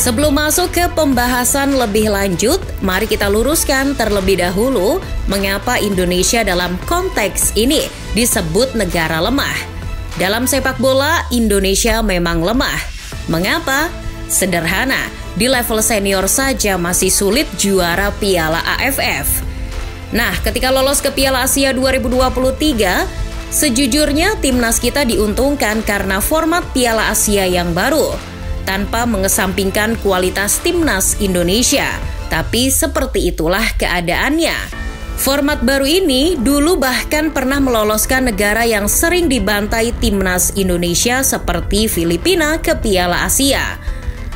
Sebelum masuk ke pembahasan lebih lanjut, mari kita luruskan terlebih dahulu mengapa Indonesia dalam konteks ini disebut negara lemah. Dalam sepak bola, Indonesia memang lemah. Mengapa? Sederhana, di level senior saja masih sulit juara Piala AFF. Nah, ketika lolos ke Piala Asia 2023, sejujurnya timnas kita diuntungkan karena format Piala Asia yang baru, tanpa mengesampingkan kualitas timnas Indonesia. Tapi seperti itulah keadaannya. Format baru ini dulu bahkan pernah meloloskan negara yang sering dibantai timnas Indonesia seperti Filipina ke Piala Asia.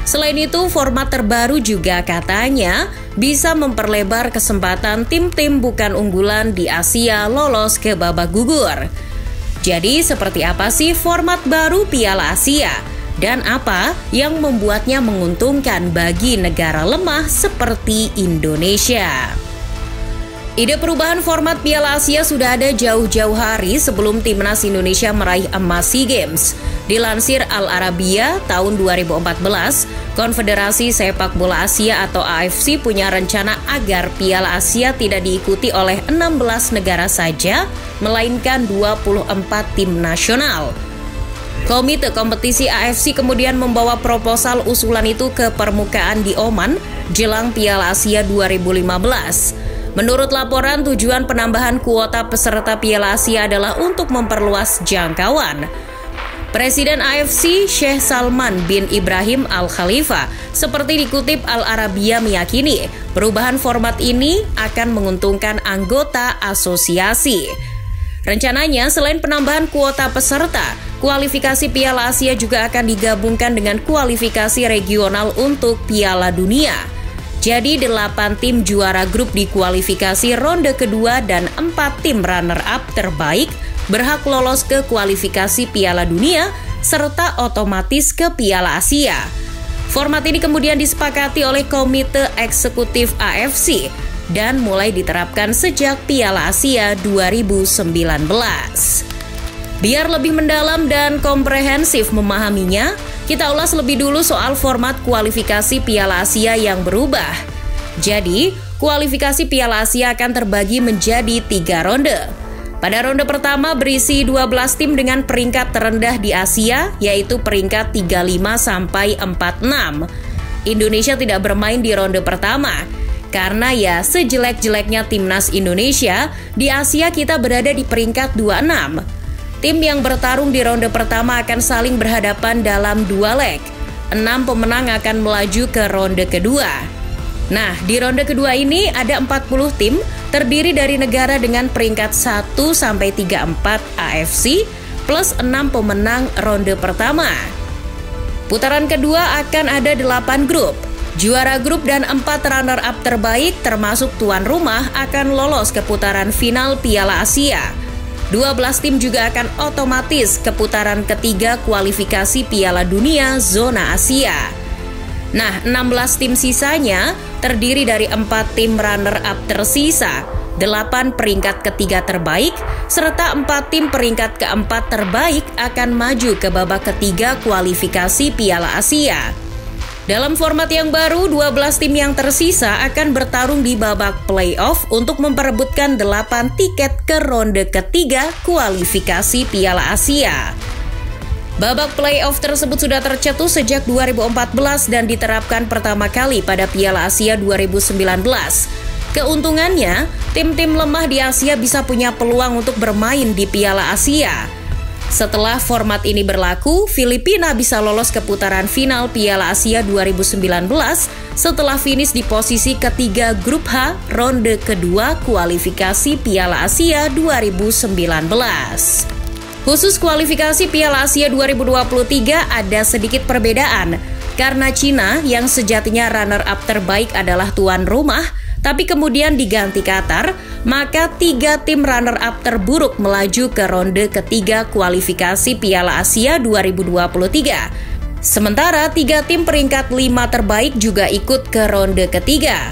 Selain itu, format terbaru juga katanya bisa memperlebar kesempatan tim-tim bukan unggulan di Asia lolos ke babak gugur. Jadi, seperti apa sih format baru Piala Asia? Dan apa yang membuatnya menguntungkan bagi negara lemah seperti Indonesia? Ide perubahan format Piala Asia sudah ada jauh-jauh hari sebelum timnas Indonesia meraih emas SEA Games. Dilansir Al Arabiya tahun 2014, Konfederasi Sepak Bola Asia atau AFC punya rencana agar Piala Asia tidak diikuti oleh 16 negara saja, melainkan 24 tim nasional. Komite kompetisi AFC kemudian membawa proposal usulan itu ke permukaan di Oman jelang Piala Asia 2015. Menurut laporan, tujuan penambahan kuota peserta Piala Asia adalah untuk memperluas jangkauan. Presiden AFC Sheikh Salman bin Ibrahim Al Khalifa seperti dikutip Al Arabiya meyakini perubahan format ini akan menguntungkan anggota asosiasi. Rencananya, selain penambahan kuota peserta, kualifikasi Piala Asia juga akan digabungkan dengan kualifikasi regional untuk Piala Dunia. Jadi 8 tim juara grup di kualifikasi ronde kedua dan 4 tim runner-up terbaik berhak lolos ke kualifikasi Piala Dunia serta otomatis ke Piala Asia. Format ini kemudian disepakati oleh Komite Eksekutif AFC dan mulai diterapkan sejak Piala Asia 2019. Biar lebih mendalam dan komprehensif memahaminya, kita ulas lebih dulu soal format kualifikasi Piala Asia yang berubah. Jadi, kualifikasi Piala Asia akan terbagi menjadi 3 ronde. Pada ronde pertama berisi 12 tim dengan peringkat terendah di Asia, yaitu peringkat 35 sampai 46. Indonesia tidak bermain di ronde pertama, karena ya sejelek-jeleknya timnas Indonesia, di Asia kita berada di peringkat 26. Tim yang bertarung di ronde pertama akan saling berhadapan dalam 2 leg. 6 pemenang akan melaju ke ronde kedua. Nah, di ronde kedua ini ada 40 tim terdiri dari negara dengan peringkat 1 sampai 34 AFC plus 6 pemenang ronde pertama. Putaran kedua akan ada 8 grup. Juara grup dan 4 runner-up terbaik termasuk tuan rumah akan lolos ke putaran final Piala Asia. 12 tim juga akan otomatis ke putaran ketiga kualifikasi Piala Dunia zona Asia. Nah, 16 tim sisanya terdiri dari 4 tim runner-up tersisa, 8 peringkat ketiga terbaik, serta 4 tim peringkat keempat terbaik akan maju ke babak ketiga kualifikasi Piala Asia. Dalam format yang baru, 12 tim yang tersisa akan bertarung di babak playoff untuk memperebutkan 8 tiket ke ronde ketiga kualifikasi Piala Asia. Babak playoff tersebut sudah tercetus sejak 2014 dan diterapkan pertama kali pada Piala Asia 2019. Keuntungannya, tim-tim lemah di Asia bisa punya peluang untuk bermain di Piala Asia. Setelah format ini berlaku, Filipina bisa lolos ke putaran final Piala Asia 2019 setelah finish di posisi ketiga grup H ronde kedua kualifikasi Piala Asia 2019. Khusus kualifikasi Piala Asia 2023 ada sedikit perbedaan karena Cina yang sejatinya runner-up terbaik adalah tuan rumah, tapi kemudian diganti Qatar, maka 3 tim runner-up terburuk melaju ke ronde ketiga kualifikasi Piala Asia 2023. Sementara 3 tim peringkat 5 terbaik juga ikut ke ronde ketiga.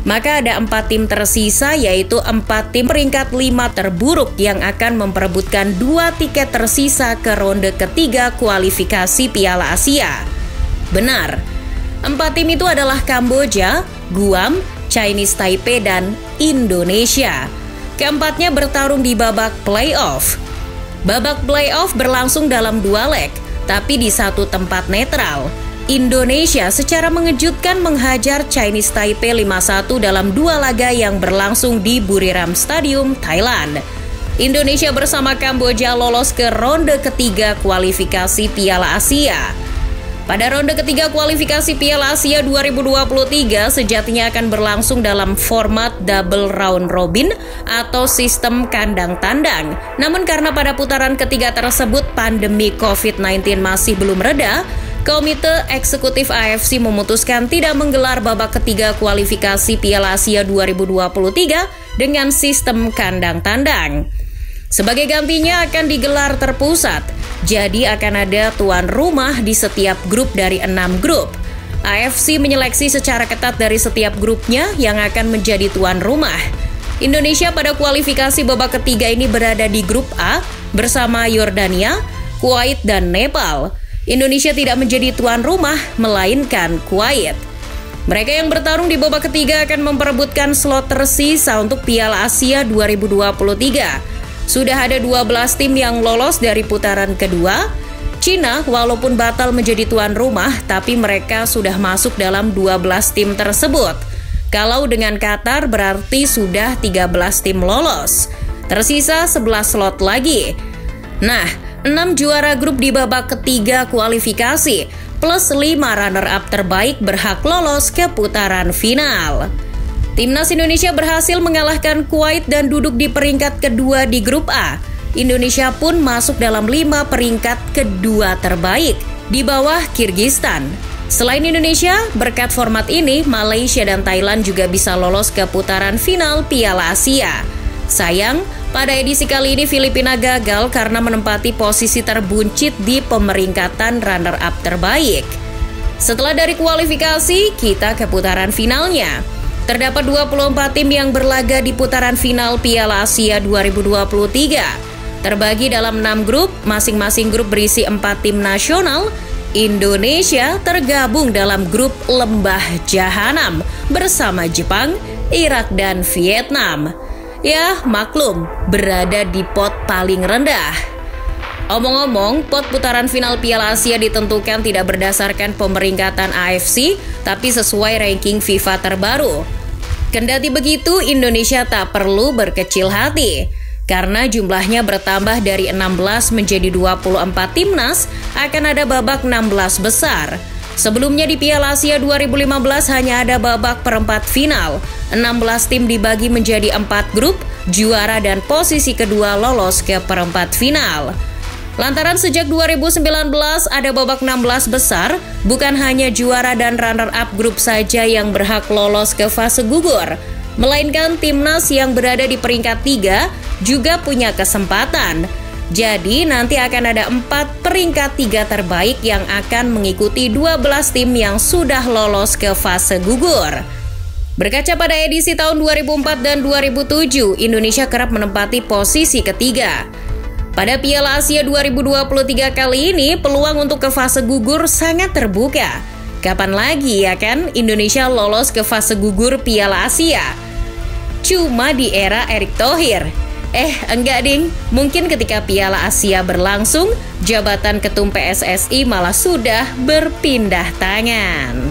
Maka ada 4 tim tersisa, yaitu 4 tim peringkat 5 terburuk yang akan memperebutkan 2 tiket tersisa ke ronde ketiga kualifikasi Piala Asia. Benar, 4 tim itu adalah Kamboja, Guam, Chinese Taipei, dan Indonesia. Keempatnya bertarung di babak playoff. Babak playoff berlangsung dalam 2 leg, tapi di satu tempat netral. Indonesia secara mengejutkan menghajar Chinese Taipei 5-1 dalam 2 laga yang berlangsung di Buriram Stadium, Thailand. Indonesia bersama Kamboja lolos ke ronde ketiga kualifikasi Piala Asia. Pada ronde ketiga kualifikasi Piala Asia 2023 sejatinya akan berlangsung dalam format double round robin atau sistem kandang tandang. Namun karena pada putaran ketiga tersebut pandemi COVID-19 masih belum reda, Komite Eksekutif AFC memutuskan tidak menggelar babak ketiga kualifikasi Piala Asia 2023 dengan sistem kandang tandang. Sebagai gantinya akan digelar terpusat. Jadi akan ada tuan rumah di setiap grup dari 6 grup. AFC menyeleksi secara ketat dari setiap grupnya yang akan menjadi tuan rumah. Indonesia pada kualifikasi babak ketiga ini berada di grup A bersama Yordania, Kuwait, dan Nepal. Indonesia tidak menjadi tuan rumah, melainkan Kuwait. Mereka yang bertarung di babak ketiga akan memperebutkan slot tersisa untuk Piala Asia 2023. Sudah ada 12 tim yang lolos dari putaran kedua. Cina walaupun batal menjadi tuan rumah, tapi mereka sudah masuk dalam 12 tim tersebut. Kalau dengan Qatar berarti sudah 13 tim lolos. Tersisa 11 slot lagi. Nah, 6 juara grup di babak ketiga kualifikasi, plus 5 runner-up terbaik berhak lolos ke putaran final. Timnas Indonesia berhasil mengalahkan Kuwait dan duduk di peringkat kedua di grup A. Indonesia pun masuk dalam 5 peringkat kedua terbaik, di bawah Kirgistan. Selain Indonesia, berkat format ini, Malaysia dan Thailand juga bisa lolos ke putaran final Piala Asia. Sayang, pada edisi kali ini Filipina gagal karena menempati posisi terbuncit di pemeringkatan runner-up terbaik. Setelah dari kualifikasi, kita ke putaran finalnya. Terdapat 24 tim yang berlaga di putaran final Piala Asia 2023. Terbagi dalam 6 grup, masing-masing grup berisi 4 tim nasional. Indonesia tergabung dalam grup Lembah Jahanam bersama Jepang, Irak, dan Vietnam. Ya, maklum, berada di pot paling rendah. Omong-omong, pot putaran final Piala Asia ditentukan tidak berdasarkan pemeringkatan AFC, tapi sesuai ranking FIFA terbaru. Kendati begitu, Indonesia tak perlu berkecil hati. Karena jumlahnya bertambah dari 16 menjadi 24 timnas, akan ada babak 16 besar. Sebelumnya di Piala Asia 2015 hanya ada babak perempat final. 16 tim dibagi menjadi 4 grup, juara dan posisi kedua lolos ke perempat final. Lantaran sejak 2019 ada babak 16 besar, bukan hanya juara dan runner-up grup saja yang berhak lolos ke fase gugur, melainkan timnas yang berada di peringkat 3 juga punya kesempatan. Jadi nanti akan ada 4 peringkat 3 terbaik yang akan mengikuti 12 tim yang sudah lolos ke fase gugur. Berkaca pada edisi tahun 2004 dan 2007, Indonesia kerap menempati posisi ketiga. Pada Piala Asia 2023 kali ini, peluang untuk ke fase gugur sangat terbuka. Kapan lagi ya kan Indonesia lolos ke fase gugur Piala Asia? Cuma di era Erick Thohir. Enggak ding, mungkin ketika Piala Asia berlangsung, jabatan ketum PSSI malah sudah berpindah tangan.